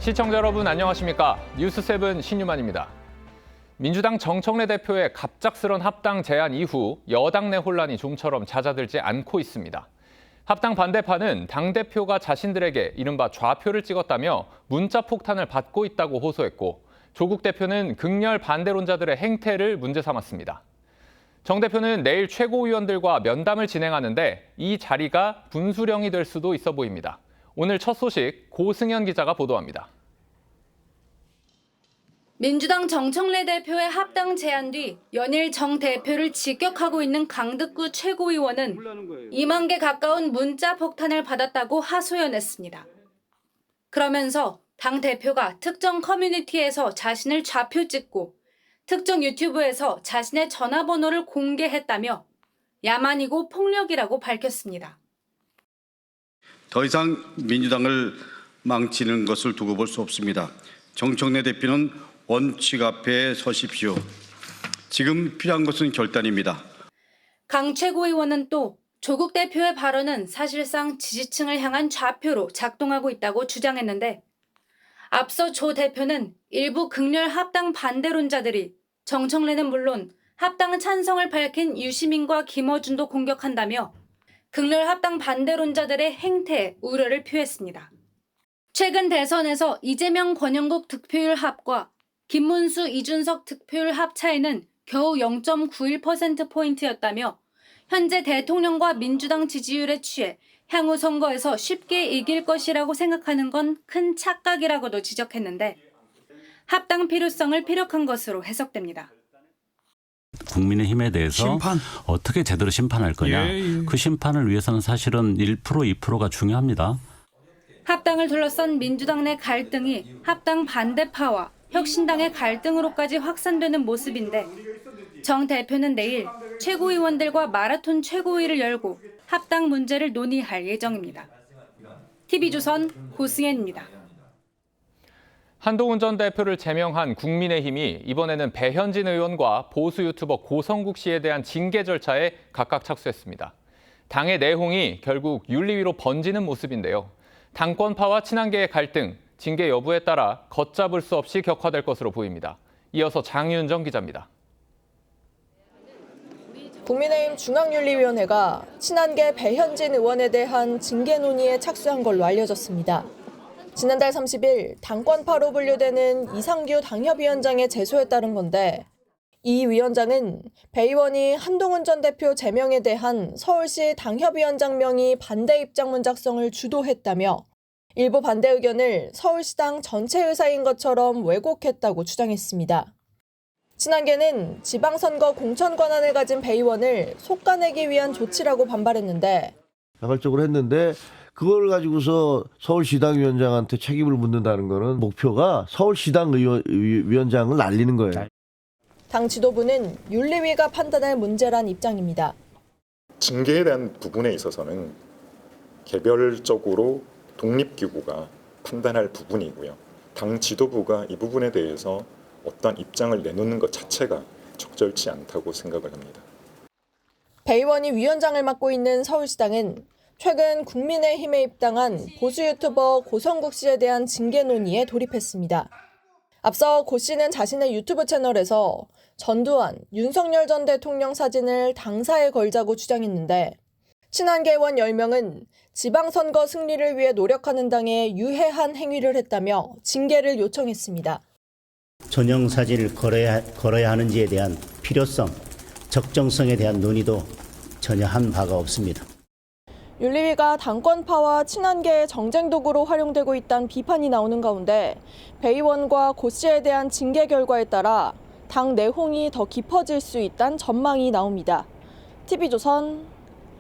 시청자 여러분 안녕하십니까? 뉴스7 신유만입니다. 민주당 정청래 대표의 갑작스런 합당 제안 이후 여당 내 혼란이 좀처럼 잦아들지 않고 있습니다. 합당 반대파는 당대표가 자신들에게 이른바 좌표를 찍었다며 문자 폭탄을 받고 있다고 호소했고, 조국 대표는 극렬 반대론자들의 행태를 문제 삼았습니다. 정 대표는 내일 최고위원들과 면담을 진행하는데 이 자리가 분수령이 될 수도 있어 보입니다. 오늘 첫 소식 고승현 기자가 보도합니다. 민주당 정청래 대표의 합당 제안 뒤 연일 정 대표를 직격하고 있는 강득구 최고위원은 2만 개 가까운 문자 폭탄을 받았다고 하소연했습니다. 그러면서 당 대표가 특정 커뮤니티에서 자신을 좌표 찍고 특정 유튜브에서 자신의 전화번호를 공개했다며 야만이고 폭력이라고 밝혔습니다. 더 이상 민주당을 망치는 것을 두고 볼 수 없습니다. 정청래 대표는 원칙 앞에 서십시오. 지금 필요한 것은 결단입니다. 강 최고위원은 또 조국 대표의 발언은 사실상 지지층을 향한 좌표로 작동하고 있다고 주장했는데, 앞서 조 대표는 일부 극렬 합당 반대론자들이 정청래는 물론 합당 찬성을 밝힌 유시민과 김어준도 공격한다며 극렬 합당 반대론자들의 행태에 우려를 표했습니다. 최근 대선에서 이재명 권영국 득표율 합과 김문수 이준석 득표율 합 차이는 겨우 0.91%포인트였다며 현재 대통령과 민주당 지지율에 취해 향후 선거에서 쉽게 이길 것이라고 생각하는 건 큰 착각이라고도 지적했는데, 합당 필요성을 피력한 것으로 해석됩니다. 국민의힘에 대해서 어떻게 제대로 심판할 거냐. 그 심판을 위해서는 사실은 1%, 2%가 중요합니다. 합당을 둘러싼 민주당 내 갈등이 합당 반대파와 혁신당의 갈등으로까지 확산되는 모습인데, 정 대표는 내일 최고위원들과 마라톤 최고위를 열고 합당 문제를 논의할 예정입니다. TV조선 고승현입니다. 한동훈 전 대표를 제명한 국민의힘이 이번에는 배현진 의원과 보수 유튜버 고성국 씨에 대한 징계 절차에 각각 착수했습니다. 당의 내홍이 결국 윤리위로 번지는 모습인데요. 당권파와 친한계의 갈등, 징계 여부에 따라 걷잡을 수 없이 격화될 것으로 보입니다. 이어서 장윤정 기자입니다. 국민의힘 중앙윤리위원회가 친한계 배현진 의원에 대한 징계 논의에 착수한 걸로 알려졌습니다. 지난달 30일 당권파로 분류되는 이상규 당협위원장의 제소에 따른 건데, 이 위원장은 배 의원이 한동훈 전 대표 제명에 대한 서울시 당협위원장 명의 반대 입장문 작성을 주도했다며 일부 반대 의견을 서울시당 전체 의사인 것처럼 왜곡했다고 주장했습니다. 친한계는 지방선거 공천 권한을 가진 배 의원을 속아내기 위한 조치라고 반발했는데, 자발적으로 했는데 그걸 가지고서 서울시당위원장한테 책임을 묻는다는 거는 목표가 서울시당 위원장을 날리는 거예요. 당 지도부는 윤리위가 판단할 문제란 입장입니다. 징계에 대한 부분에 있어서는 개별적으로 독립기구가 판단할 부분이고요. 당 지도부가 이 부분에 대해서 어떤 입장을 내놓는 것 자체가 적절치 않다고 생각을 합니다. 배 의원이 위원장을 맡고 있는 서울시당은 최근 국민의힘에 입당한 보수 유튜버 고성국 씨에 대한 징계 논의에 돌입했습니다. 앞서 고 씨는 자신의 유튜브 채널에서 전두환, 윤석열 전 대통령 사진을 당사에 걸자고 주장했는데, 친한계 의원 10명은 지방선거 승리를 위해 노력하는 당에 유해한 행위를 했다며 징계를 요청했습니다. 전형 사진을 걸어야 하는지에 대한 필요성, 적정성에 대한 논의도 전혀 한 바가 없습니다. 윤리위가 당권파와 친한계의 정쟁 도구로 활용되고 있다는 비판이 나오는 가운데, 배 의원과 고 씨에 대한 징계 결과에 따라 당 내홍이 더 깊어질 수 있다는 전망이 나옵니다. TV조선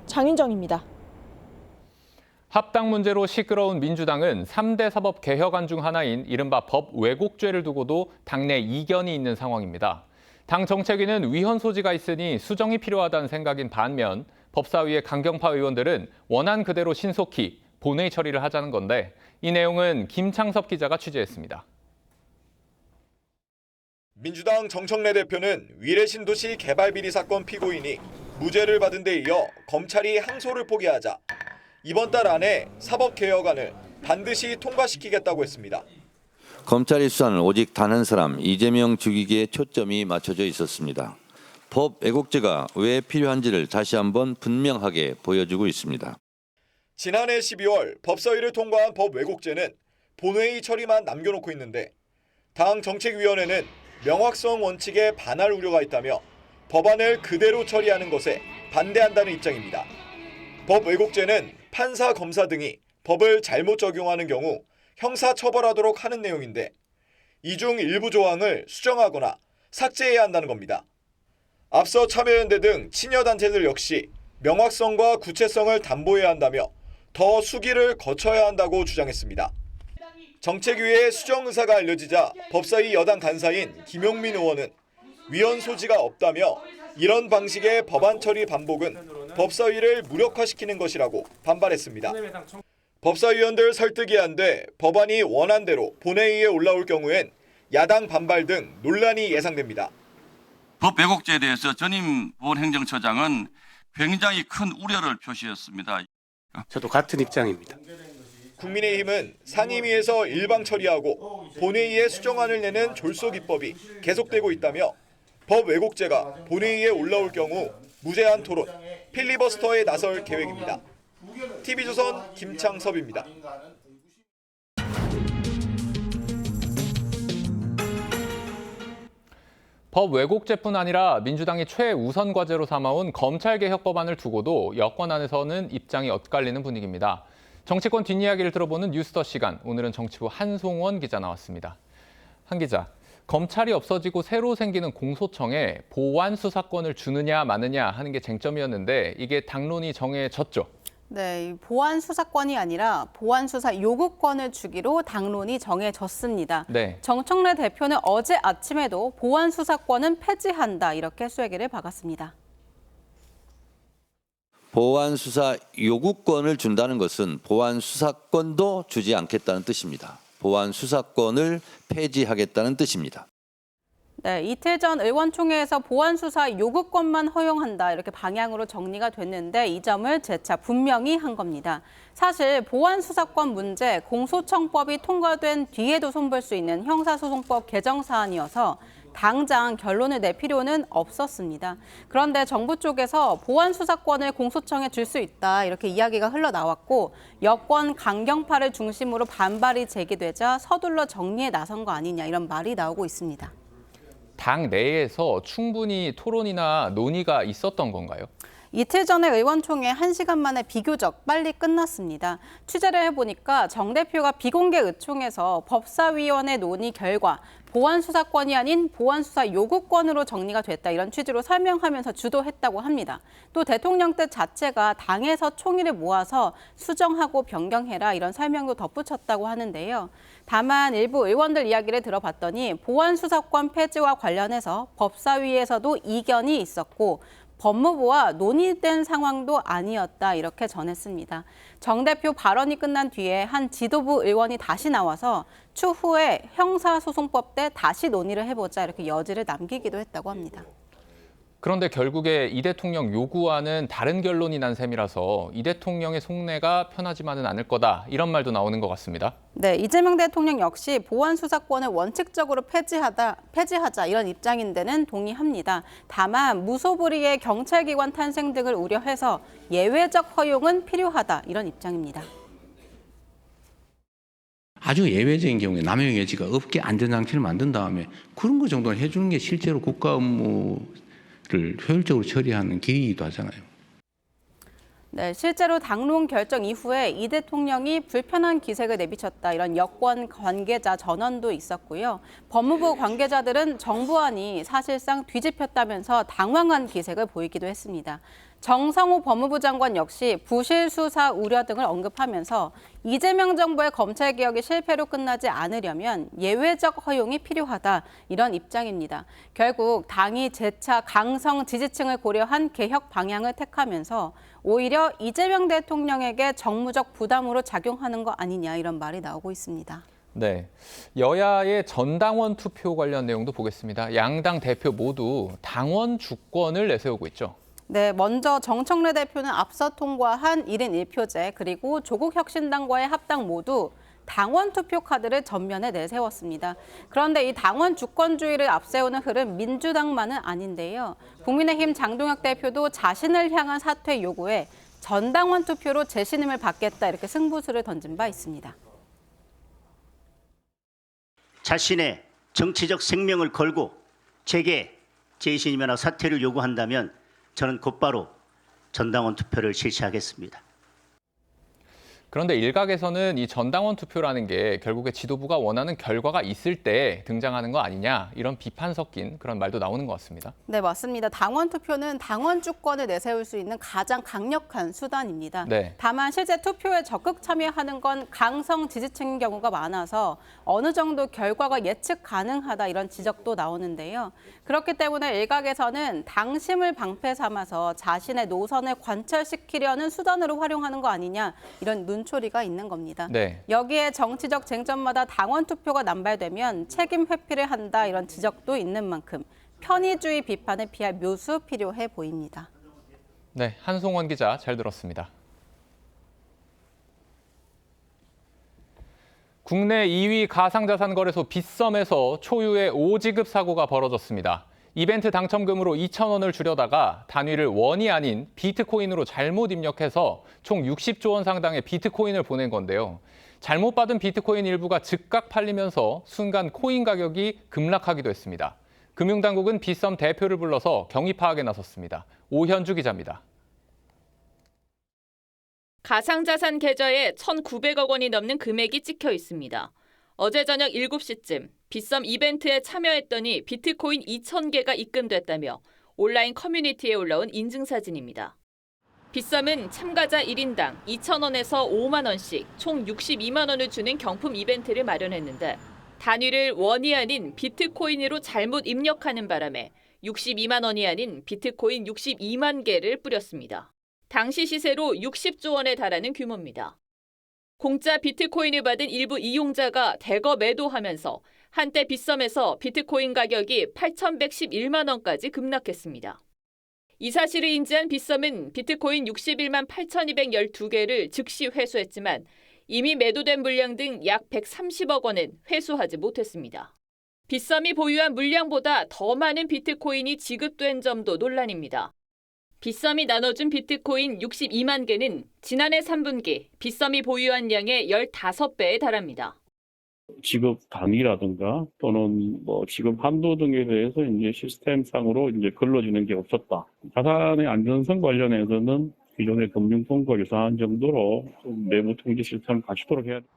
장윤정입니다. 합당 문제로 시끄러운 민주당은 3대 사법 개혁안 중 하나인 이른바 법 왜곡죄를 두고도 당내 이견이 있는 상황입니다. 당 정책위는 위헌 소지가 있으니 수정이 필요하다는 생각인 반면, 법사위의 강경파 의원들은 원안 그대로 신속히 본회의 처리를 하자는 건데, 이 내용은 김창섭 기자가 취재했습니다. 민주당 정청래 대표는 위례신도시 개발비리 사건 피고인이 무죄를 받은 데 이어 검찰이 항소를 포기하자 이번 달 안에 사법개혁안을 반드시 통과시키겠다고 했습니다. 검찰의 수사는 오직 단 한 사람 이재명 죽이기에 초점이 맞춰져 있었습니다. 법 왜곡죄가 왜 필요한지를 다시 한번 분명하게 보여주고 있습니다. 지난해 12월 법사위를 통과한 법 왜곡죄는 본회의 처리만 남겨놓고 있는데 당 정책위원회는 명확성 원칙에 반할 우려가 있다며 법안을 그대로 처리하는 것에 반대한다는 입장입니다. 법 왜곡죄는 판사, 검사 등이 법을 잘못 적용하는 경우 형사 처벌하도록 하는 내용인데 이 중 일부 조항을 수정하거나 삭제해야 한다는 겁니다. 앞서 참여연대 등 친여단체들 역시 명확성과 구체성을 담보해야 한다며 더 수기를 거쳐야 한다고 주장했습니다. 정책위의 수정 의사가 알려지자 법사위 여당 간사인 김용민 의원은 위헌 소지가 없다며 이런 방식의 법안 처리 반복은 법사위를 무력화시키는 것이라고 반발했습니다. 법사위원들 설득이 안 돼 법안이 원안대로 본회의에 올라올 경우엔 야당 반발 등 논란이 예상됩니다. 법 왜곡죄에 대해서 전임 보훈행정처장은 굉장히 큰 우려를 표시했습니다. 저도 같은 입장입니다. 국민의힘은 상임위에서 일방 처리하고 본회의에 수정안을 내는 졸속 입법이 계속되고 있다며 법 왜곡죄가 본회의에 올라올 경우 무제한 토론, 필리버스터에 나설 계획입니다. TV조선 김창섭입니다. 법 왜곡죄뿐 아니라 민주당이 최우선 과제로 삼아온 검찰개혁 법안을 두고도 여권 안에서는 입장이 엇갈리는 분위기입니다. 정치권 뒷이야기를 들어보는 뉴스더 시간, 오늘은 정치부 한송원 기자 나왔습니다. 한 기자, 검찰이 없어지고 새로 생기는 공소청에 보완 수사권을 주느냐 마느냐 하는 게 쟁점이었는데 이게 당론이 정해졌죠. 네, 보완 수사권이 아니라 보완 수사 요구권을 주기로 당론이 정해졌습니다. 네. 정청래 대표는 어제 아침에도 보완 수사권은 폐지한다 이렇게 쐐기를 박았습니다. 보완 수사 요구권을 준다는 것은 보완 수사권도 주지 않겠다는 뜻입니다. 보완 수사권을 폐지하겠다는 뜻입니다. 네, 이틀 전 의원총회에서 보완 수사 요구권만 허용한다 이렇게 방향으로 정리가 됐는데 이 점을 재차 분명히 한 겁니다. 사실 보완 수사권 문제 공소청법이 통과된 뒤에도 손볼 수 있는 형사소송법 개정 사안이어서 당장 결론을 낼 필요는 없었습니다. 그런데 정부 쪽에서 보완 수사권을 공소청에 줄 수 있다 이렇게 이야기가 흘러나왔고 여권 강경파를 중심으로 반발이 제기되자 서둘러 정리에 나선 거 아니냐 이런 말이 나오고 있습니다. 당 내에서 충분히 토론이나 논의가 있었던 건가요? 이틀 전에 의원총회 1시간 만에 비교적 빨리 끝났습니다. 취재를 해보니까 정 대표가 비공개 의총에서 법사위원회 논의 결과 보완 수사권이 아닌 보완 수사 요구권으로 정리가 됐다 이런 취지로 설명하면서 주도했다고 합니다. 또 대통령 뜻 자체가 당에서 총의를 모아서 수정하고 변경해라 이런 설명도 덧붙였다고 하는데요. 다만 일부 의원들 이야기를 들어봤더니 보완 수사권 폐지와 관련해서 법사위에서도 이견이 있었고 법무부와 논의된 상황도 아니었다 이렇게 전했습니다. 정 대표 발언이 끝난 뒤에 한 지도부 의원이 다시 나와서 추후에 형사소송법 때 다시 논의를 해보자 이렇게 여지를 남기기도 했다고 합니다. 그런데 결국에 이 대통령 요구와는 다른 결론이 난 셈이라서 이 대통령의 속내가 편하지만은 않을 거다 이런 말도 나오는 것 같습니다. 네, 이재명 대통령 역시 보완 수사권을 원칙적으로 폐지하자 이런 입장인 데는 동의합니다. 다만 무소불위의 경찰기관 탄생 등을 우려해서 예외적 허용은 필요하다 이런 입장입니다. 아주 예외적인 경우에 남용의 여지가 없게 안전장치를 만든 다음에 그런 거 정도는 해주는 게 실제로 국가 업무를 효율적으로 처리하는 길이기도 하잖아요. 네, 실제로 당론 결정 이후에 이 대통령이 불편한 기색을 내비쳤다 이런 여권 관계자 전원도 있었고요. 법무부 관계자들은 정부안이 사실상 뒤집혔다면서 당황한 기색을 보이기도 했습니다. 정성호 법무부 장관 역시 부실 수사 우려 등을 언급하면서 이재명 정부의 검찰개혁이 실패로 끝나지 않으려면 예외적 허용이 필요하다 이런 입장입니다. 결국 당이 재차 강성 지지층을 고려한 개혁 방향을 택하면서 오히려 이재명 대통령에게 정무적 부담으로 작용하는 거 아니냐 이런 말이 나오고 있습니다. 네, 여야의 전당원 투표 관련 내용도 보겠습니다. 양당 대표 모두 당원 주권을 내세우고 있죠. 네, 먼저 정청래 대표는 앞서 통과한 1인 1표제 그리고 조국혁신당과의 합당 모두 당원 투표 카드를 전면에 내세웠습니다. 그런데 이 당원 주권주의를 앞세우는 흐름 민주당만은 아닌데요. 국민의힘 장동혁 대표도 자신을 향한 사퇴 요구에 전당원 투표로 재신임을 받겠다 이렇게 승부수를 던진 바 있습니다. 자신의 정치적 생명을 걸고 제게 재신임이나 사퇴를 요구한다면 저는 곧바로 전당원 투표를 실시하겠습니다. 그런데 일각에서는 이 전당원 투표라는 게 결국에 지도부가 원하는 결과가 있을 때 등장하는 거 아니냐 이런 비판 섞인 그런 말도 나오는 것 같습니다. 네, 맞습니다. 당원 투표는 당원 주권을 내세울 수 있는 가장 강력한 수단입니다. 네. 다만 실제 투표에 적극 참여하는 건 강성 지지층인 경우가 많아서 어느 정도 결과가 예측 가능하다 이런 지적도 나오는데요. 그렇기 때문에 일각에서는 당심을 방패 삼아서 자신의 노선을 관철시키려는 수단으로 활용하는 거 아니냐 이런 눈초리가 있는 겁니다. 네. 여기에 정치적 쟁점마다 당원 투표가 남발되면 책임 회피를 한다 이런 지적도 있는 만큼 편의주의 비판을 피할 묘수 필요해 보입니다. 네, 한송원 기자 잘 들었습니다. 국내 2위 가상자산 거래소 빗썸에서 초유의 오지급 사고가 벌어졌습니다. 이벤트 당첨금으로 2,000원을 주려다가 단위를 원이 아닌 비트코인으로 잘못 입력해서 총 60조 원 상당의 비트코인을 보낸 건데요. 잘못 받은 비트코인 일부가 즉각 팔리면서 순간 코인 가격이 급락하기도 했습니다. 금융당국은 빗썸 대표를 불러서 경위 파악에 나섰습니다. 오현주 기자입니다. 가상자산 계좌에 1,900억 원이 넘는 금액이 찍혀 있습니다. 어제 저녁 7시쯤 빗썸 이벤트에 참여했더니 비트코인 2,000개가 입금됐다며 온라인 커뮤니티에 올라온 인증사진입니다. 빗썸은 참가자 1인당 2,000원에서 5만 원씩 총 62만 원을 주는 경품 이벤트를 마련했는데 단위를 원이 아닌 비트코인으로 잘못 입력하는 바람에 62만 원이 아닌 비트코인 62만 개를 뿌렸습니다. 당시 시세로 60조 원에 달하는 규모입니다. 공짜 비트코인을 받은 일부 이용자가 대거 매도하면서 한때 빗썸에서 비트코인 가격이 8,111만 원까지 급락했습니다. 이 사실을 인지한 빗썸은 비트코인 61만 8,212개를 즉시 회수했지만 이미 매도된 물량 등 약 130억 원은 회수하지 못했습니다. 빗썸이 보유한 물량보다 더 많은 비트코인이 지급된 점도 논란입니다. 빗썸이 나눠준 비트코인 62만 개는 지난해 3분기 빗썸이 보유한 양의 15배에 달합니다. 지급 단위라든가 또는 지급 한도 등에 대해서 이제 시스템상으로 이제 걸러지는 게 없었다. 자산의 안전성 관련해서는 기존의 금융통과 유사한 정도로 좀 내부 통제 시스템을 갖추도록 해야 됩니다.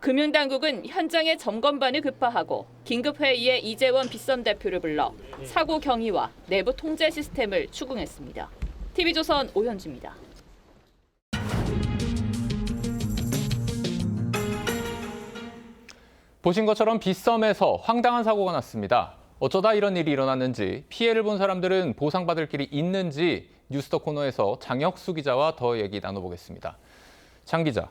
금융당국은 현장에 점검반을 급파하고 긴급회의에 이재원 빗썸 대표를 불러 사고 경위와 내부 통제 시스템을 추궁했습니다. TV조선 오현주입니다. 보신 것처럼 빗썸에서 황당한 사고가 났습니다. 어쩌다 이런 일이 일어났는지, 피해를 본 사람들은 보상받을 길이 있는지 뉴스더 코너에서 장혁수 기자와 더 얘기 나눠보겠습니다. 장 기자,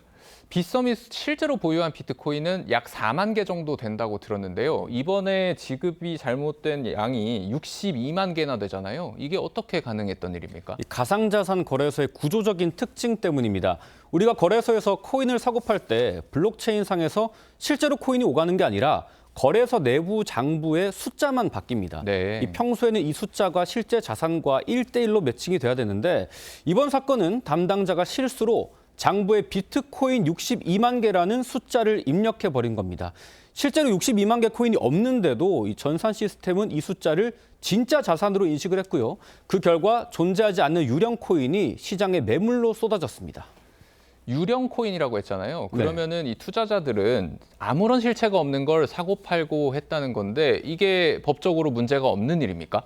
빗썸이 실제로 보유한 비트코인은 약 4만 개 정도 된다고 들었는데요. 이번에 지급이 잘못된 양이 62만 개나 되잖아요. 이게 어떻게 가능했던 일입니까? 가상자산 거래소의 구조적인 특징 때문입니다. 우리가 거래소에서 코인을 사고 팔 때 블록체인상에서 실제로 코인이 오가는 게 아니라 거래소 내부 장부의 숫자만 바뀝니다. 네. 평소에는 이 숫자가 실제 자산과 1대1로 매칭이 돼야 되는데 이번 사건은 담당자가 실수로 장부에 비트코인 62만 개라는 숫자를 입력해버린 겁니다. 실제로 62만 개 코인이 없는데도 이 전산 시스템은 이 숫자를 진짜 자산으로 인식을 했고요. 그 결과 존재하지 않는 유령 코인이 시장에 매물로 쏟아졌습니다. 유령 코인이라고 했잖아요. 그러면은 이 투자자들은 아무런 실체가 없는 걸 사고 팔고 했다는 건데 이게 법적으로 문제가 없는 일입니까?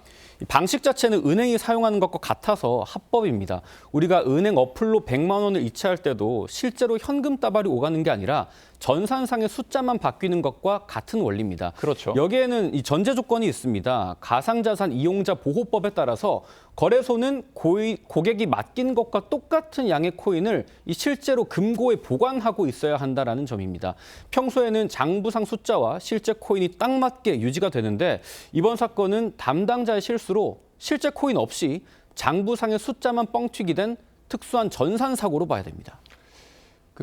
방식 자체는 은행이 사용하는 것과 같아서 합법입니다. 우리가 은행 어플로 100만 원을 이체할 때도 실제로 현금 따발이 오가는 게 아니라 전산상의 숫자만 바뀌는 것과 같은 원리입니다. 그렇죠. 여기에는 이 전제 조건이 있습니다. 가상자산 이용자 보호법에 따라서 거래소는 고객이 맡긴 것과 똑같은 양의 코인을 실제로 금고에 보관하고 있어야 한다는 점입니다. 평소에는 장부상 숫자와 실제 코인이 딱 맞게 유지가 되는데 이번 사건은 담당자의 실수로 실제 코인 없이 장부상의 숫자만 뻥튀기 된 특수한 전산 사고로 봐야 됩니다.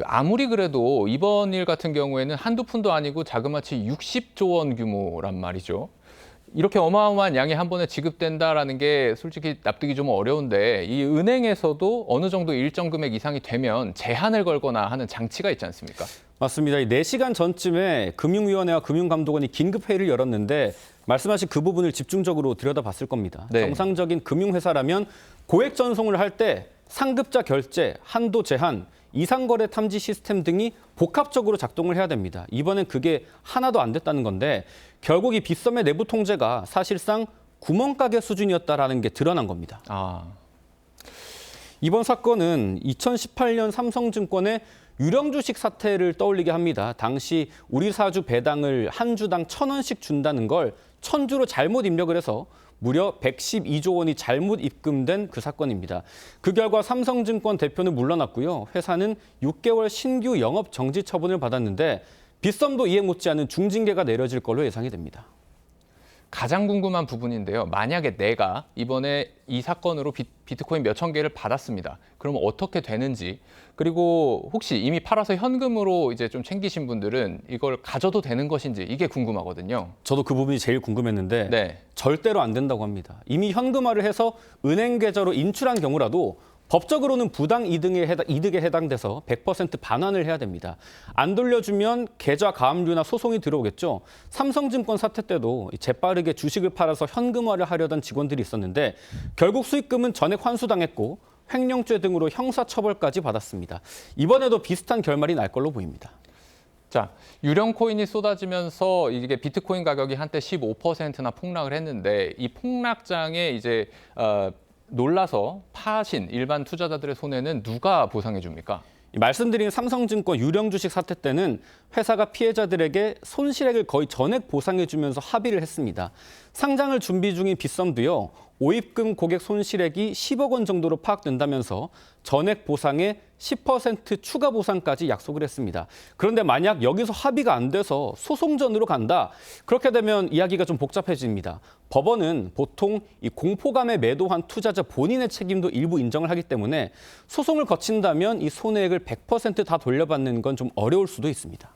아무리 그래도 이번 일 같은 경우에는 한두 푼도 아니고 자그마치 60조 원 규모란 말이죠. 이렇게 어마어마한 양이 한 번에 지급된다라는 게 솔직히 납득이 좀 어려운데 이 은행에서도 어느 정도 일정 금액 이상이 되면 제한을 걸거나 하는 장치가 있지 않습니까? 맞습니다. 4시간 전쯤에 금융위원회와 금융감독원이 긴급회의를 열었는데 말씀하신 그 부분을 집중적으로 들여다봤을 겁니다. 네. 정상적인 금융회사라면 고액 전송을 할 때 상급자 결제, 한도 제한, 이상거래 탐지 시스템 등이 복합적으로 작동을 해야 됩니다. 이번엔 그게 하나도 안 됐다는 건데 결국 이 빗썸의 내부 통제가 사실상 구멍가게 수준이었다라는 게 드러난 겁니다. 이번 사건은 2018년 삼성증권의 유령주식 사태를 떠올리게 합니다. 당시 우리 사주 배당을 한 주당 1,000원씩 준다는 걸 1,000주로 잘못 입력을 해서 무려 112조 원이 잘못 입금된 그 사건입니다. 그 결과 삼성증권 대표는 물러났고요. 회사는 6개월 신규 영업 정지 처분을 받았는데 빗썸도 이해 못지않은 중징계가 내려질 걸로 예상이 됩니다. 가장 궁금한 부분인데요. 만약에 내가 이번에 이 사건으로 비트코인 몇천 개를 받았습니다. 그럼 어떻게 되는지, 그리고 혹시 이미 팔아서 현금으로 이제 좀 챙기신 분들은 이걸 가져도 되는 것인지 이게 궁금하거든요. 저도 그 부분이 제일 궁금했는데 네. 절대로 안 된다고 합니다. 이미 현금화를 해서 은행 계좌로 인출한 경우라도 법적으로는 부당 이득에 해당돼서 100% 반환을 해야 됩니다. 안 돌려주면 계좌 가압류나 소송이 들어오겠죠. 삼성증권 사태 때도 재빠르게 주식을 팔아서 현금화를 하려던 직원들이 있었는데 결국 수익금은 전액 환수당했고 횡령죄 등으로 형사처벌까지 받았습니다. 이번에도 비슷한 결말이 날 걸로 보입니다. 자, 유령 코인이 쏟아지면서 이게 비트코인 가격이 한때 15%나 폭락을 했는데 이 폭락장에 이제 놀라서 파신 일반 투자자들의 손해는 누가 보상해 줍니까? 말씀드린 삼성증권 유령 주식 사태 때는 회사가 피해자들에게 손실액을 거의 전액 보상해 주면서 합의를 했습니다. 상장을 준비 중인 빗썸도요. 5입금 고객 손실액이 10억 원 정도로 파악된다면서 전액 보상에 10% 추가 보상까지 약속을 했습니다. 그런데 만약 여기서 합의가 안 돼서 소송전으로 간다. 그렇게 되면 이야기가 좀 복잡해집니다. 법원은 보통 이 공포감에 매도한 투자자 본인의 책임도 일부 인정을 하기 때문에 소송을 거친다면 이 손해액을 100% 다 돌려받는 건 좀 어려울 수도 있습니다.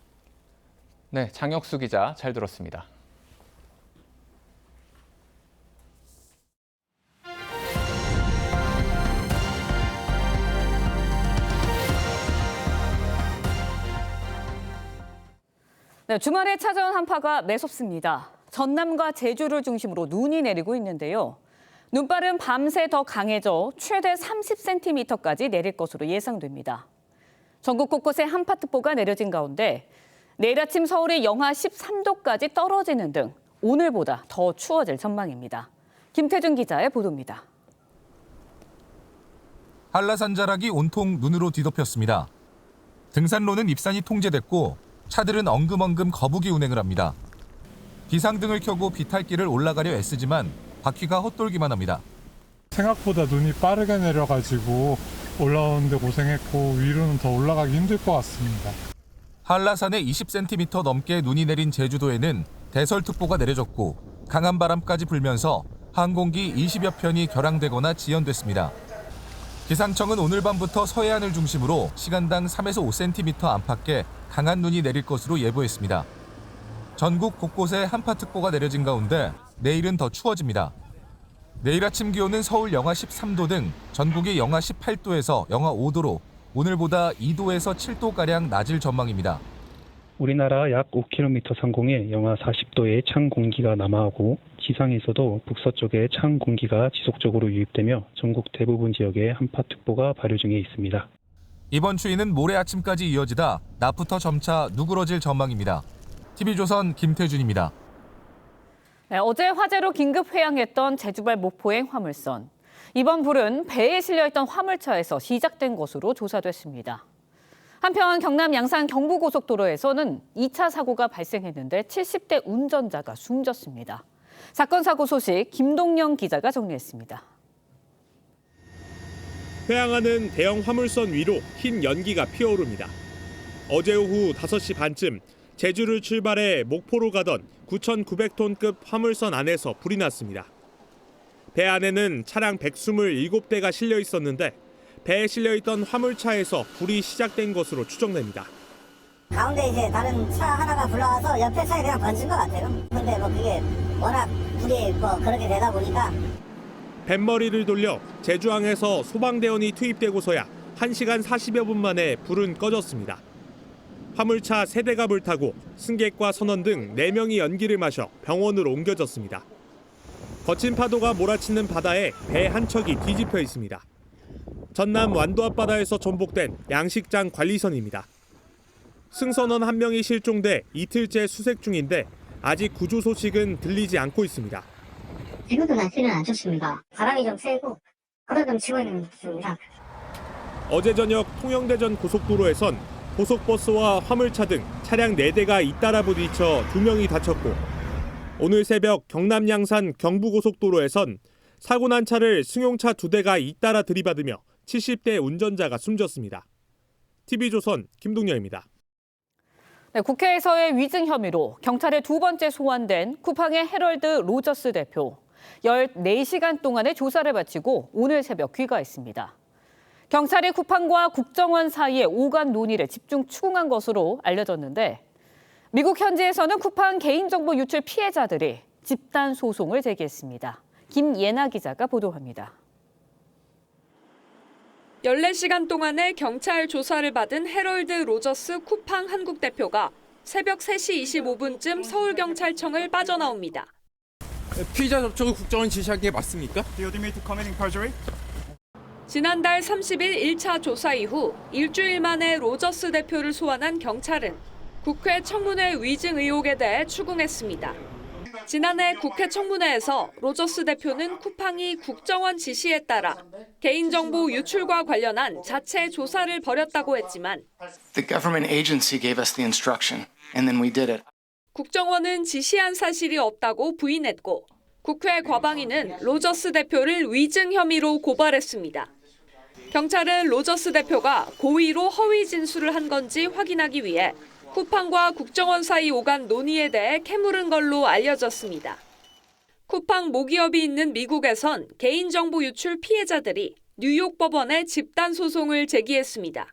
네, 장혁수 기자 잘 들었습니다. 네, 주말에 찾아온 한파가 매섭습니다. 전남과 제주를 중심으로 눈이 내리고 있는데요. 눈발은 밤새 더 강해져 최대 30cm까지 내릴 것으로 예상됩니다. 전국 곳곳에 한파특보가 내려진 가운데 내일 아침 서울의 영하 13도까지 떨어지는 등 오늘보다 더 추워질 전망입니다. 김태준 기자의 보도입니다. 한라산 자락이 온통 눈으로 뒤덮였습니다. 등산로는 입산이 통제됐고 차들은 엉금엉금 거북이 운행을 합니다. 비상등을 켜고 비탈길을 올라가려 애쓰지만 바퀴가 헛돌기만 합니다. 생각보다 눈이 빠르게 내려가지고 올라오는데 고생했고 위로는 더 올라가기 힘들 것 같습니다. 한라산에 20cm 넘게 눈이 내린 제주도에는 대설특보가 내려졌고 강한 바람까지 불면서 항공기 20여 편이 결항되거나 지연됐습니다. 기상청은 오늘 밤부터 서해안을 중심으로 시간당 3에서 5cm 안팎의 강한 눈이 내릴 것으로 예보했습니다. 전국 곳곳에 한파특보가 내려진 가운데 내일은 더 추워집니다. 내일 아침 기온은 서울 영하 13도 등 전국이 영하 18도에서 영하 5도로 오늘보다 2도에서 7도가량 낮을 전망입니다. 우리나라 약 5km 상공에 영하 40도의 찬 공기가 남하하고 지상에서도 북서쪽에 찬 공기가 지속적으로 유입되며 전국 대부분 지역에 한파특보가 발효 중에 있습니다. 이번 추위는 모레 아침까지 이어지다 낮부터 점차 누그러질 전망입니다. TV조선 김태준입니다. 네, 어제 화재로 긴급 회항했던 제주발 목포행 화물선. 이번 불은 배에 실려있던 화물차에서 시작된 것으로 조사됐습니다. 한편 경남 양산 경부고속도로에서는 2차 사고가 발생했는데 70대 운전자가 숨졌습니다. 사건 사고 소식 김동영 기자가 정리했습니다. 회항하는 대형 화물선 위로 흰 연기가 피어오릅니다. 어제 오후 5시 반쯤 제주를 출발해 목포로 가던 9,900톤급 화물선 안에서 불이 났습니다. 배 안에는 차량 127대가 실려 있었는데 배에 실려있던 화물차에서 불이 시작된 것으로 추정됩니다. 가운데 이제 다른 차 하나가 불러와서 옆에 차에 그냥 던진 것 같아요. 근데 뭐 그게 워낙 불이 뭐 그렇게 되다 보니까 뱃머리를 돌려 제주항에서 소방대원이 투입되고서야 1시간 40여 분 만에 불은 꺼졌습니다. 화물차 3대가 불타고 승객과 선원 등 4명이 연기를 마셔 병원으로 옮겨졌습니다. 거친 파도가 몰아치는 바다에 배 한 척이 뒤집혀 있습니다. 전남 완도 앞바다에서 전복된 양식장 관리선입니다. 승선원 1명이 실종돼 이틀째 수색 중인데 아직 구조 소식은 들리지 않고 있습니다. 지금도 날씨는 안 좋습니다. 바람이 좀 세고 바다 좀 치고 있는 중입니다. 어제 저녁 통영대전 고속도로에선 고속버스와 화물차 등 차량 4대가 잇따라 부딪혀 2명이 다쳤고 오늘 새벽 경남 양산 경부고속도로에선 사고 난 차를 승용차 2대가 잇따라 들이받으며 70대 운전자가 숨졌습니다. TV조선 김동렬입니다. 네, 국회에서의 위증 혐의로 경찰에 2번째 소환된 쿠팡의 헤럴드 로저스 대표. 14시간 동안의 조사를 마치고 오늘 새벽 귀가했습니다. 경찰이 쿠팡과 국정원 사이의 오간 논의를 집중 추궁한 것으로 알려졌는데 미국 현지에서는 쿠팡 개인정보 유출 피해자들이 집단 소송을 제기했습니다. 김예나 기자가 보도합니다. 14시간 동안의 경찰 조사를 받은 헤럴드 로저스 쿠팡 한국 대표가 새벽 3시 25분쯤 서울경찰청을 빠져나옵니다. 피의자 접촉을 국정원 지시한 게 맞습니까? 지난달 30일 1차 조사 이후 일주일 만에 로저스 대표를 소환한 경찰은 국회 청문회 위증 의혹에 대해 추궁했습니다. 지난해 국회 청문회에서 로저스 대표는 쿠팡이 국정원 지시에 따라 개인정보 유출과 관련한 자체 조사를 벌였다고 했지만 The government agency gave us the instruction, and then we did it. 국정원은 지시한 사실이 없다고 부인했고 국회 과방위는 로저스 대표를 위증 혐의로 고발했습니다. 경찰은 로저스 대표가 고의로 허위 진술을 한 건지 확인하기 위해 쿠팡과 국정원 사이 오간 논의에 대해 캐물은 걸로 알려졌습니다. 쿠팡 모기업이 있는 미국에선 개인정보 유출 피해자들이 뉴욕 법원에 집단 소송을 제기했습니다.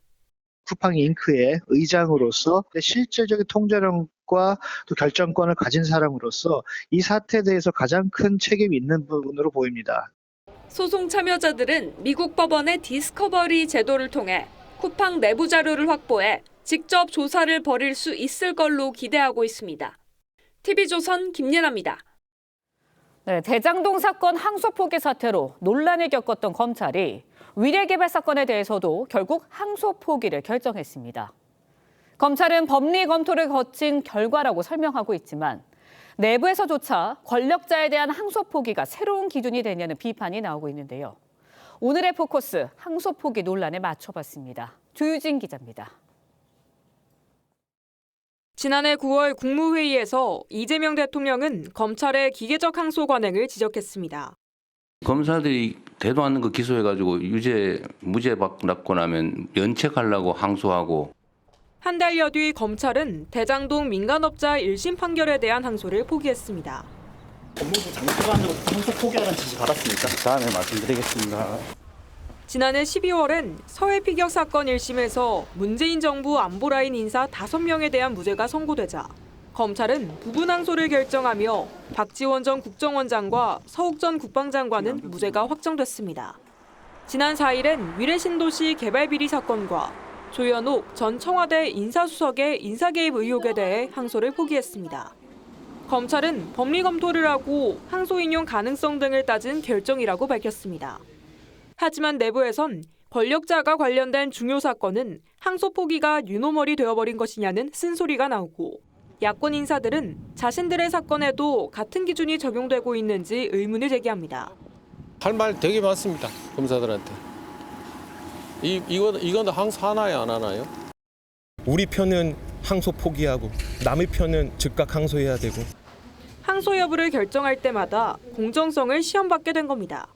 쿠팡 잉크의 의장으로서 실질적인 통제력과 또 결정권을 가진 사람으로서 이 사태에 대해서 가장 큰 책임이 있는 부분으로 보입니다. 소송 참여자들은 미국 법원의 디스커버리 제도를 통해 쿠팡 내부 자료를 확보해 직접 조사를 벌일 수 있을 걸로 기대하고 있습니다. TV조선 김예나입니다. 네, 대장동 사건 항소 포기 사태로 논란을 겪었던 검찰이 위례개발 사건에 대해서도 결국 항소 포기를 결정했습니다. 검찰은 법리 검토를 거친 결과라고 설명하고 있지만 내부에서조차 권력자에 대한 항소 포기가 새로운 기준이 되냐는 비판이 나오고 있는데요. 오늘의 포커스 항소 포기 논란에 맞춰봤습니다. 조유진 기자입니다. 지난해 9월 국무회의에서 이재명 대통령은 검찰의 기계적 항소 관행을 지적했습니다. 검사들이 되도 않는 거 기소해가지고 무죄 받고 나면 연책하려고 항소하고. 한 달여 뒤 검찰은 대장동 민간업자 1심 판결에 대한 항소를 포기했습니다. 법무부 장관으로부터 항소 포기하라는 지시 받았습니까? 다음에 말씀드리겠습니다. 지난해 12월엔 서해피격 사건 1심에서 문재인 정부 안보라인 인사 5명에 대한 무죄가 선고되자 검찰은 부분 항소를 결정하며 박지원 전 국정원장과 서욱 전 국방장관은 무죄가 확정됐습니다. 지난 4일엔 위례신도시 개발비리 사건과 조현옥 전 청와대 인사수석의 인사개입 의혹에 대해 항소를 포기했습니다. 검찰은 법리 검토를 하고 항소 인용 가능성 등을 따진 결정이라고 밝혔습니다. 하지만 내부에선 권력자가 관련된 중요 사건은 항소 포기가 유노멀이 되어버린 것이냐는 쓴소리가 나오고 야권 인사들은 자신들의 사건에도 같은 기준이 적용되고 있는지 의문을 제기합니다. 할 말 되게 많습니다. 검사들한테. 이건 항소하나요, 안 하나요? 우리 편은 항소 포기하고 남의 편은 즉각 항소해야 되고. 항소 여부를 결정할 때마다 공정성을 시험받게 된 겁니다.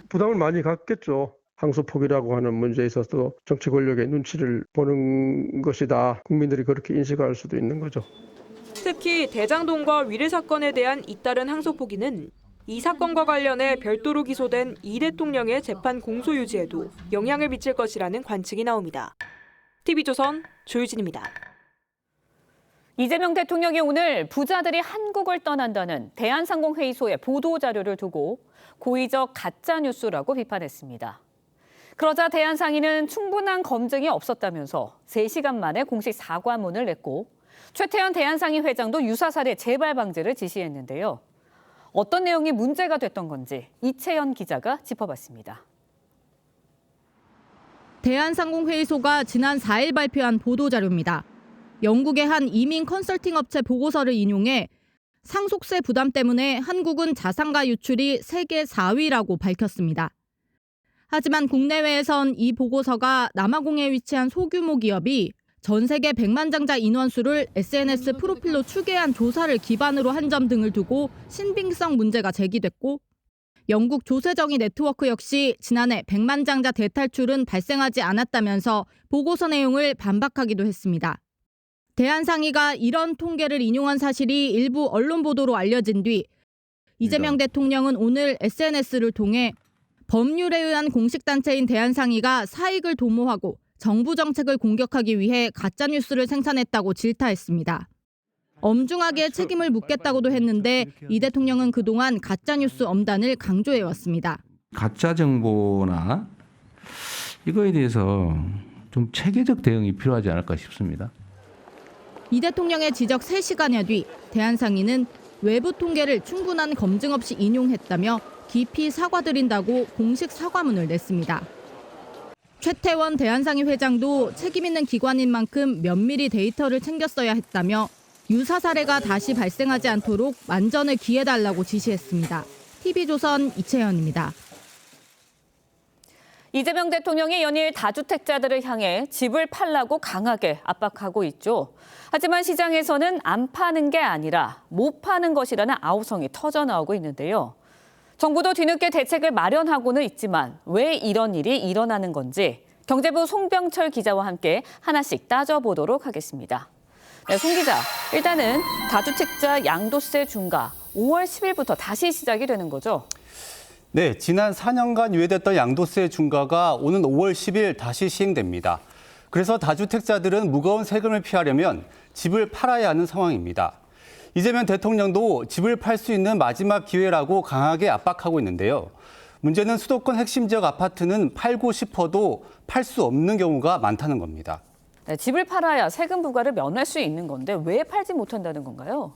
부담을 많이 갖겠죠. 항소 포기라고 하는 문제에 있어서 정치 권력의 눈치를 보는 것이다. 국민들이 그렇게 인식할 수도 있는 거죠. 특히 대장동과 위례 사건에 대한 잇따른 항소 포기는 이 사건과 관련해 별도로 기소된 이 대통령의 재판 공소 유지에도 영향을 미칠 것이라는 관측이 나옵니다. TV조선 조유진입니다. 이재명 대통령이 오늘 부자들이 한국을 떠난다는 대한상공회의소의 보도자료를 두고 고의적 가짜뉴스라고 비판했습니다. 그러자 대한상인은 충분한 검증이 없었다면서 3시간 만에 공식 사과문을 냈고 최태원 대한상인 회장도 유사 사례 재발 방지를 지시했는데요. 어떤 내용이 문제가 됐던 건지 이채연 기자가 짚어봤습니다. 대한상공회의소가 지난 4일 발표한 보도자료입니다. 영국의 한 이민 컨설팅 업체 보고서를 인용해 상속세 부담 때문에 한국은 자산가 유출이 세계 4위라고 밝혔습니다. 하지만 국내외에선 이 보고서가 남아공에 위치한 소규모 기업이 전 세계 100만 장자 인원수를 SNS 프로필로 추계한 조사를 기반으로 한 점 등을 두고 신빙성 문제가 제기됐고 영국 조세정의 네트워크 역시 지난해 100만 장자 대탈출은 발생하지 않았다면서 보고서 내용을 반박하기도 했습니다. 대한상의가 이런 통계를 인용한 사실이 일부 언론 보도로 알려진 뒤 이재명 대통령은 오늘 SNS를 통해 법률에 의한 공식단체인 대한상의가 사익을 도모하고 정부 정책을 공격하기 위해 가짜뉴스를 생산했다고 질타했습니다. 엄중하게 책임을 묻겠다고도 했는데 이 대통령은 그동안 가짜뉴스 엄단을 강조해왔습니다. 가짜 정보나 이거에 대해서 좀 체계적 대응이 필요하지 않을까 싶습니다. 이 대통령의 지적 3시간여 뒤 대한상의는 외부 통계를 충분한 검증 없이 인용했다며 깊이 사과드린다고 공식 사과문을 냈습니다. 최태원 대한상의 회장도 책임 있는 기관인 만큼 면밀히 데이터를 챙겼어야 했다며 유사 사례가 다시 발생하지 않도록 만전을 기해달라고 지시했습니다. TV조선 이채연입니다. 이재명 대통령이 연일 다주택자들을 향해 집을 팔라고 강하게 압박하고 있죠. 하지만 시장에서는 안 파는 게 아니라 못 파는 것이라는 아우성이 터져나오고 있는데요. 정부도 뒤늦게 대책을 마련하고는 있지만 왜 이런 일이 일어나는 건지 경제부 송병철 기자와 함께 하나씩 따져보도록 하겠습니다. 네, 송 기자, 일단은 다주택자 양도세 중과 5월 10일부터 다시 시작이 되는 거죠? 네, 지난 4년간 유예됐던 양도세 중과가 오는 5월 10일 다시 시행됩니다. 그래서 다주택자들은 무거운 세금을 피하려면 집을 팔아야 하는 상황입니다. 이재명 대통령도 집을 팔 수 있는 마지막 기회라고 강하게 압박하고 있는데요. 문제는 수도권 핵심 지역 아파트는 팔고 싶어도 팔 수 없는 경우가 많다는 겁니다. 네, 집을 팔아야 세금 부과를 면할 수 있는 건데 왜 팔지 못한다는 건가요?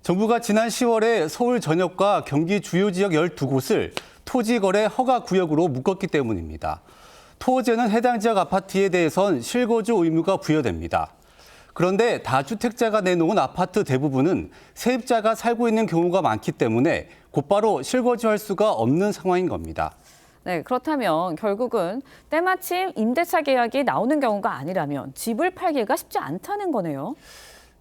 정부가 지난 10월에 서울 전역과 경기 주요 지역 12곳을 토지거래 허가 구역으로 묶었기 때문입니다. 토지에는 해당 지역 아파트에 대해선 실거주 의무가 부여됩니다. 그런데 다주택자가 내놓은 아파트 대부분은 세입자가 살고 있는 경우가 많기 때문에 곧바로 실거주할 수가 없는 상황인 겁니다. 네, 그렇다면 결국은 때마침 임대차 계약이 나오는 경우가 아니라면 집을 팔기가 쉽지 않다는 거네요.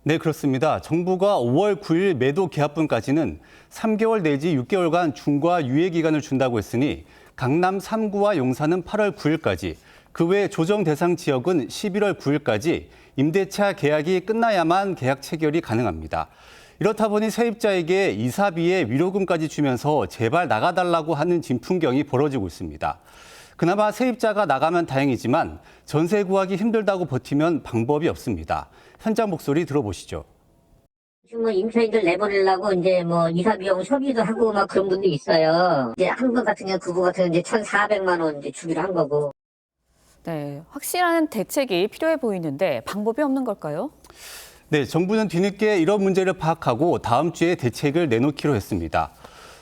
네, 그렇습니다. 정부가 5월 9일 매도 계약분까지는 3개월 내지 6개월간 중과 유예 기간을 준다고 했으니 강남 3구와 용산은 8월 9일까지, 그 외 조정 대상 지역은 11월 9일까지 임대차 계약이 끝나야만 계약 체결이 가능합니다. 이렇다 보니 세입자에게 이사비에 위로금까지 주면서 제발 나가달라고 하는 진풍경이 벌어지고 있습니다. 그나마 세입자가 나가면 다행이지만 전세 구하기 힘들다고 버티면 방법이 없습니다. 현장 목소리 들어보시죠. 지금 뭐 임차인들 내보내려고 이제 뭐 이사 비용 소비도 하고 막 그런 분도 있어요. 이제 한 번 같은 경우 구부 같은 경우 이제 1,400만 원 이제 주기로 한 거고. 네, 확실한 대책이 필요해 보이는데 방법이 없는 걸까요? 네, 정부는 뒤늦게 이런 문제를 파악하고 다음 주에 대책을 내놓기로 했습니다.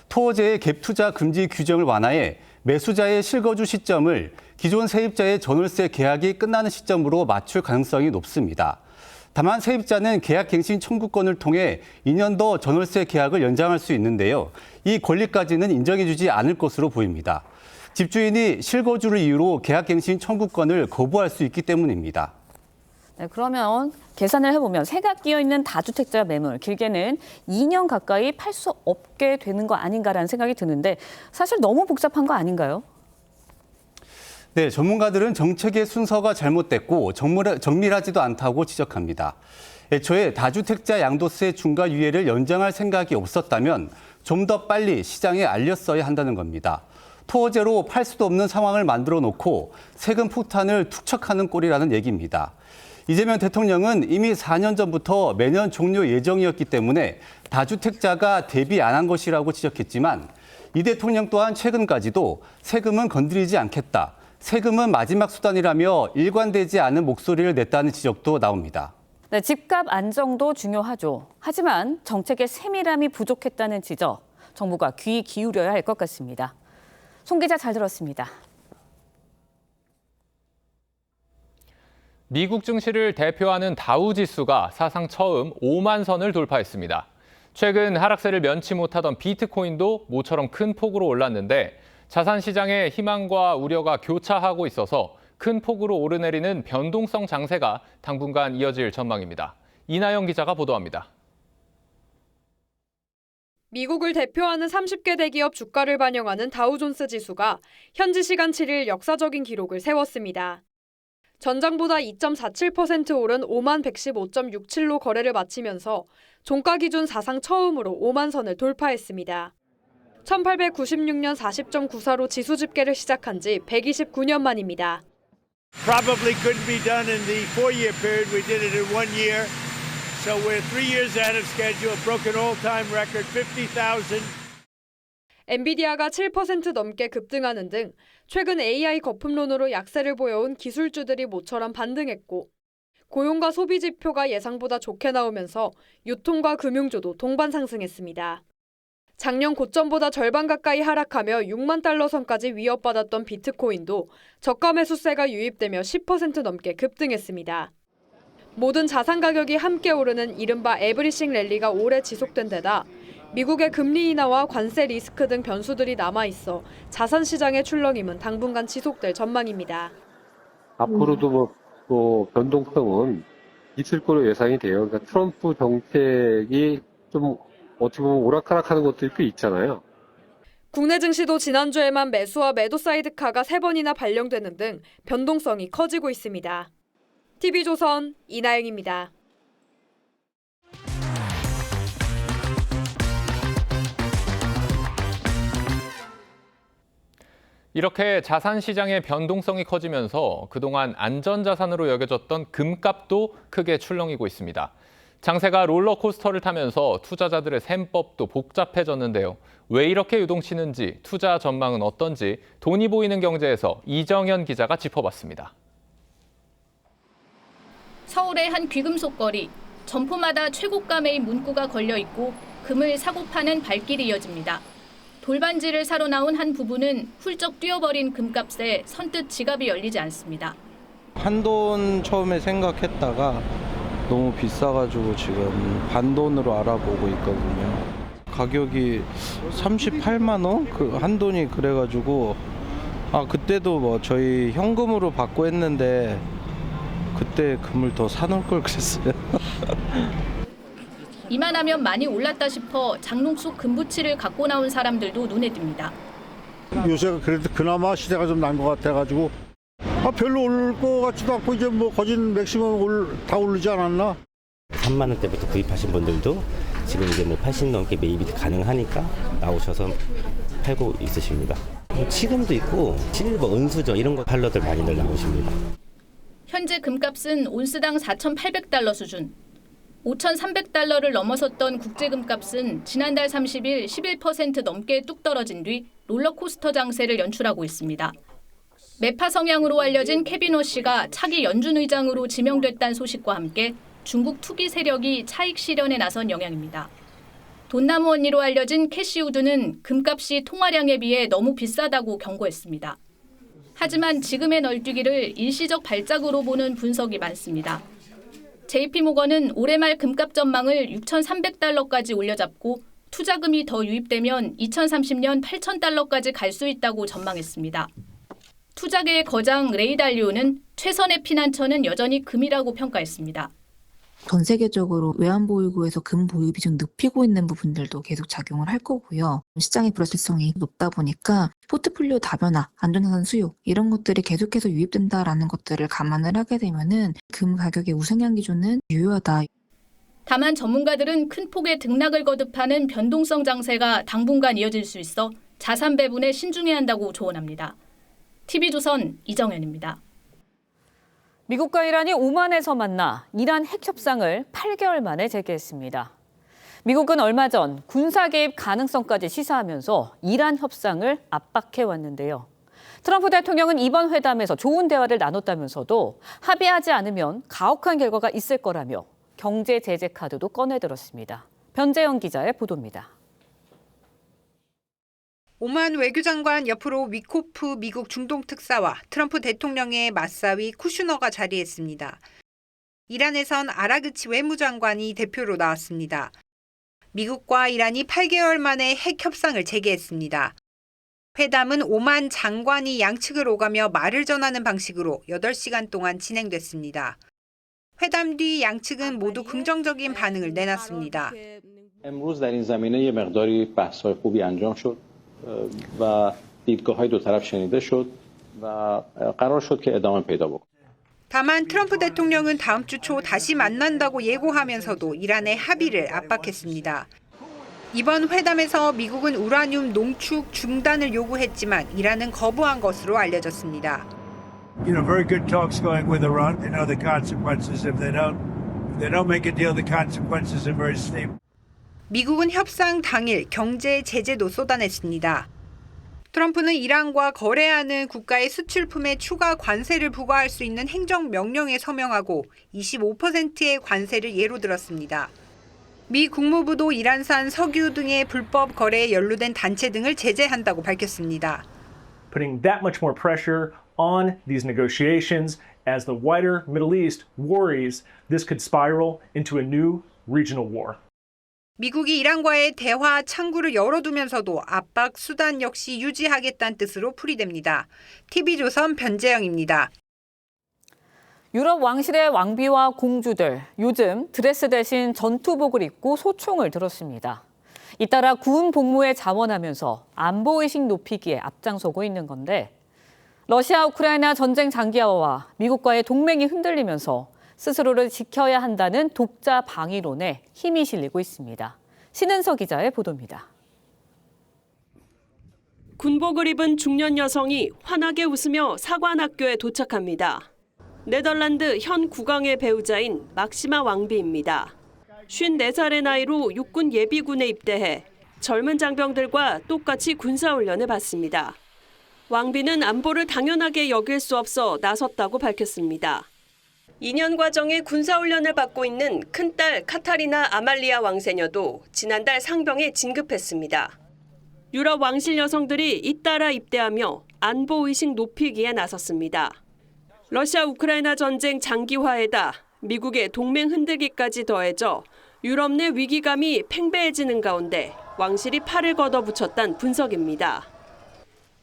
토지의 갭 투자 금지 규정을 완화해 매수자의 실거주 시점을 기존 세입자의 전월세 계약이 끝나는 시점으로 맞출 가능성이 높습니다. 다만 세입자는 계약갱신 청구권을 통해 2년 더 전월세 계약을 연장할 수 있는데요. 이 권리까지는 인정해주지 않을 것으로 보입니다. 집주인이 실거주를 이유로 계약갱신 청구권을 거부할 수 있기 때문입니다. 네, 그러면 계산을 해보면 새가 끼어있는 다주택자 매물 길게는 2년 가까이 팔 수 없게 되는 거 아닌가라는 생각이 드는데 사실 너무 복잡한 거 아닌가요? 네, 전문가들은 정책의 순서가 잘못됐고 정밀하지도 않다고 지적합니다. 애초에 다주택자 양도세 중과 유예를 연장할 생각이 없었다면 좀 더 빨리 시장에 알렸어야 한다는 겁니다. 토어제로 팔 수도 없는 상황을 만들어 놓고 세금 폭탄을 투척하는 꼴이라는 얘기입니다. 이재명 대통령은 이미 4년 전부터 매년 종료 예정이었기 때문에 다주택자가 대비 안 한 것이라고 지적했지만 이 대통령 또한 최근까지도 세금은 건드리지 않겠다. 세금은 마지막 수단이라며 일관되지 않은 목소리를 냈다는 지적도 나옵니다. 네, 집값 안정도 중요하죠. 하지만 정책의 세밀함이 부족했다는 지적, 정부가 귀 기울여야 할 것 같습니다. 송 기자 잘 들었습니다. 미국 증시를 대표하는 다우지수가 사상 처음 5만 선을 돌파했습니다. 최근 하락세를 면치 못하던 비트코인도 모처럼 큰 폭으로 올랐는데 자산 시장의 희망과 우려가 교차하고 있어서 큰 폭으로 오르내리는 변동성 장세가 당분간 이어질 전망입니다. 이나영 기자가 보도합니다. 미국을 대표하는 30개 대기업 주가를 반영하는 다우존스 지수가 현지 시간 7일 역사적인 기록을 세웠습니다. 전장보다 2.47% 오른 5만 115.67로 거래를 마치면서 종가 기준 사상 처음으로 5만 선을 돌파했습니다. 1896년 40.94로 지수 집계를 시작한 지 129년 만입니다. Probably couldn't be done in the 4-year period. We did it in 1 year. So we're 3 years ahead of schedule, broke an all-time record, 50,000. 엔비디아가 7% 넘게 급등하는 등 최근 AI 거품론으로 약세를 보여온 기술주들이 모처럼 반등했고 고용과 소비 지표가 예상보다 좋게 나오면서 유통과 금융주도 동반 상승했습니다. 작년 고점보다 절반 가까이 하락하며 6만 달러 선까지 위협받았던 비트코인도 저가 매수세가 유입되며 10% 넘게 급등했습니다. 모든 자산 가격이 함께 오르는 이른바 에브리싱 랠리가 오래 지속된 데다 미국의 금리 인하와 관세 리스크 등 변수들이 남아있어 자산 시장의 출렁임은 당분간 지속될 전망입니다. 앞으로도 또 변동성은 있을 거로 예상이 돼요. 그러니까 트럼프 정책이 좀 어떻게 보면 오락가락하는 것들이 꽤 있잖아요. 국내 증시도 지난주에만 매수와 매도 사이드카가 3번이나 발령되는 등 변동성이 커지고 있습니다. TV조선 이나영입니다. 이렇게 자산 시장의 변동성이 커지면서 그동안 안전자산으로 여겨졌던 금값도 크게 출렁이고 있습니다. 장세가 롤러코스터를 타면서 투자자들의 셈법도 복잡해졌는데요. 왜 이렇게 유동치는지, 투자 전망은 어떤지 돈이 보이는 경제에서 이정현 기자가 짚어봤습니다. 서울의 한 귀금속 거리, 점포마다 최고가 매입 문구가 걸려 있고 금을 사고 파는 발길이 이어집니다. 돌반지를 사러 나온 한 부부는 훌쩍 뛰어버린 금값에 선뜻 지갑이 열리지 않습니다. 한돈 처음에 생각했다가 너무 비싸가지고 지금 반돈으로 알아보고 있거든요. 가격이 38만 원? 그 한돈이 그래가지고 그때도 뭐 저희 현금으로 받고 했는데 그때 금을 더 사놓을 걸 그랬어요. 이만하면 많이 올랐다 싶어 장롱 속 금부치를 갖고 나온 사람들도 눈에 띕니다. 요새 그래도 그나마 시세가 좀 난 것 같아가지고 별로 오를 것 같지도 않고 이제 뭐 거진 맥시멈 다 오르지 않았나? 3만 원대부터 구입하신 분들도 지금 이제 뭐 80 넘게 매입이 가능하니까 나오셔서 팔고 있으십니다. 지금도 있고 실버, 은수저 이런 거 팔러들 많이들 나오십니다. 현재 금값은 온스당 4,800달러 수준. 5,300달러를 넘어섰던 국제금값은 지난달 30일 11% 넘게 뚝 떨어진 뒤 롤러코스터 장세를 연출하고 있습니다. 매파 성향으로 알려진 케빈 워 씨가 차기 연준 의장으로 지명됐다는 소식과 함께 중국 투기 세력이 차익 실현에 나선 영향입니다. 돈나무 언니로 알려진 캐시 우드는 금값이 통화량에 비해 너무 비싸다고 경고했습니다. 하지만 지금의 널뛰기를 일시적 발작으로 보는 분석이 많습니다. JP모건은 올해 말 금값 전망을 6,300달러까지 올려잡고 투자금이 더 유입되면 2030년 8,000달러까지 갈 수 있다고 전망했습니다. 투자계의 거장 레이 달리오는 최선의 피난처는 여전히 금이라고 평가했습니다. 전 세계적으로 외환보유고에서 금 보유 비중 눕히고 있는 부분들도 계속 작용을 할 거고요. 시장의 불확실성이 높다 보니까 포트폴리오 다변화, 안전자산 수요 이런 것들이 계속해서 유입된다라는 것들을 감안을 하게 되면은 금 가격의 우상향 기조는 유효하다. 다만 전문가들은 큰 폭의 등락을 거듭하는 변동성 장세가 당분간 이어질 수 있어 자산 배분에 신중해야 한다고 조언합니다. TV조선 이정현입니다. 미국과 이란이 오만에서 만나 이란 핵 협상을 8개월 만에 재개했습니다. 미국은 얼마 전 군사 개입 가능성까지 시사하면서 이란 협상을 압박해왔는데요. 트럼프 대통령은 이번 회담에서 좋은 대화를 나눴다면서도 합의하지 않으면 가혹한 결과가 있을 거라며 경제 제재 카드도 꺼내들었습니다. 변재영 기자의 보도입니다. 오만 외교장관 옆으로 위코프 미국 중동 특사와 트럼프 대통령의 맞사위 쿠슈너가 자리했습니다. 이란에선 아라그치 외무장관이 대표로 나왔습니다. 미국과 이란이 8개월 만에 핵 협상을 재개했습니다. 회담은 오만 장관이 양측을 오가며 말을 전하는 방식으로 8시간 동안 진행됐습니다. 회담 뒤 양측은 모두 긍정적인 반응을 내놨습니다. امروز در این زمینه یه مقداری بحث‌های خوبی انجام شد و دیدگاه‌های دو طرف شنیده شد و قرار شد که ادامه پیدا بکنه. 다만 트럼프 대통령은 다음 주 초 다시 만난다고 예고하면서도 이란의 합의를 압박했습니다. 이번 회담에서 미국은 우라늄 농축 중단을 요구했지만 이란은 거부한 것으로 알려졌습니다. Very good talks going with Iran. They know the consequences if they don't make a deal. The consequences are very steep. 미국은 협상 당일 경제 제재도 쏟아냈습니다. 트럼프는 이란과 거래하는 국가의 수출품에 추가 관세를 부과할 수 있는 행정명령에 서명하고 25%의 관세를 예로 들었습니다. 미 국무부도 이란산 석유 등의 불법 거래에 연루된 단체 등을 제재한다고 밝혔습니다. Putting that much more pressure on these negotiations as the wider Middle East worries this could spiral into a new regional war. 미국이 이란과의 대화 창구를 열어두면서도 압박 수단 역시 유지하겠다는 뜻으로 풀이됩니다. TV조선 변재영입니다. 유럽 왕실의 왕비와 공주들, 요즘 드레스 대신 전투복을 입고 소총을 들었습니다. 잇따라 군 복무에 자원하면서 안보의식 높이기에 앞장서고 있는 건데 러시아 우크라이나 전쟁 장기화와 미국과의 동맹이 흔들리면서 스스로를 지켜야 한다는 독자 방위론에 힘이 실리고 있습니다. 신은서 기자의 보도입니다. 군복을 입은 중년 여성이 환하게 웃으며 사관학교에 도착합니다. 네덜란드 현 국왕의 배우자인 막시마 왕비입니다. 54살의 나이로 육군 예비군에 입대해 젊은 장병들과 똑같이 군사훈련을 받습니다. 왕비는 안보를 당연하게 여길 수 없어 나섰다고 밝혔습니다. 2년 과정의 군사훈련을 받고 있는 큰딸 카타리나 아말리아 왕세녀도 지난달 상병에 진급했습니다. 유럽 왕실 여성들이 잇따라 입대하며 안보의식 높이기에 나섰습니다. 러시아 우크라이나 전쟁 장기화에다 미국의 동맹 흔들기까지 더해져 유럽 내 위기감이 팽배해지는 가운데 왕실이 팔을 걷어붙였다는 분석입니다.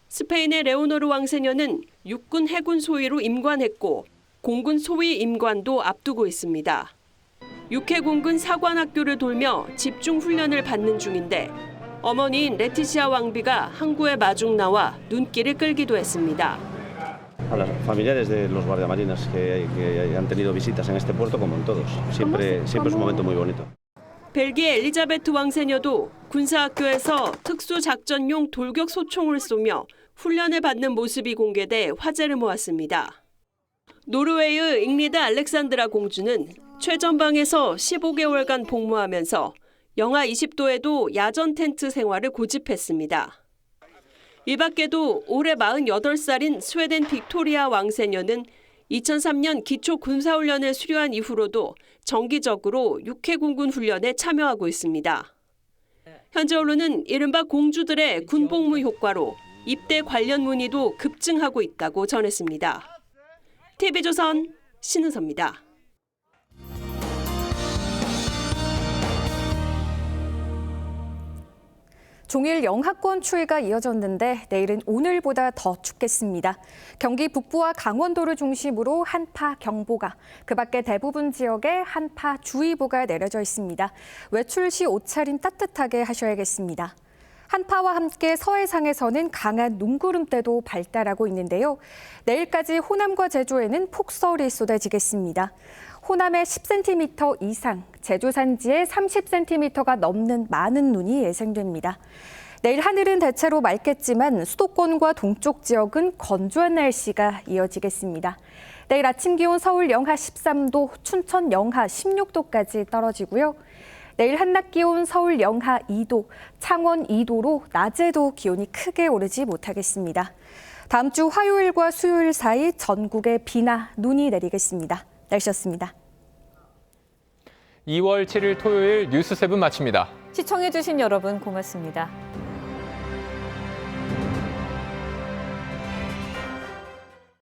스페인의 레오노르 왕세녀는 육군 해군 소위로 임관했고 공군 소위 임관도 앞두고 있습니다. 육해공군 사관학교를 돌며 집중 훈련을 받는 중인데 어머니인 레티시아 왕비가 항구에 마중 나와 눈길을 끌기도 했습니다. A las familiares de los guardiamarinas que han tenido visitas en este puerto como en todos. Siempre es un momento muy bonito. 벨기에 엘리자베트 왕세녀도 군사학교에서 특수작전용 돌격 소총을 쏘며 훈련을 받는 모습이 공개돼 화제를 모았습니다. 노르웨이의 잉리드 알렉산드라 공주는 최전방에서 15개월간 복무하면서 영하 20도에도 야전 텐트 생활을 고집했습니다. 이 밖에도 올해 48살인 스웨덴 빅토리아 왕세녀는 2003년 기초 군사훈련을 수료한 이후로도 정기적으로 육해공군 훈련에 참여하고 있습니다. 현재 언론은 이른바 공주들의 군복무 효과로 입대 관련 문의도 급증하고 있다고 전했습니다. TV조선 신은서입니다. 종일 영하권 추위가 이어졌는데 내일은 오늘보다 더 춥겠습니다. 경기 북부와 강원도를 중심으로 한파 경보가, 그 밖에 대부분 지역에 한파 주의보가 내려져 있습니다. 외출 시 옷차림 따뜻하게 하셔야겠습니다. 한파와 함께 서해상에서는 강한 눈구름대도 발달하고 있는데요. 내일까지 호남과 제주에는 폭설이 쏟아지겠습니다. 호남에 10cm 이상, 제주 산지에 30cm가 넘는 많은 눈이 예상됩니다. 내일 하늘은 대체로 맑겠지만 수도권과 동쪽 지역은 건조한 날씨가 이어지겠습니다. 내일 아침 기온 서울 영하 13도, 춘천 영하 16도까지 떨어지고요. 내일 한낮 기온 서울 영하 2도, 창원 2도로 낮에도 기온이 크게 오르지 못하겠습니다. 다음 주 화요일과 수요일 사이 전국에 비나 눈이 내리겠습니다. 날씨였습니다. 2월 7일 토요일 뉴스7 마칩니다. 시청해주신 여러분 고맙습니다.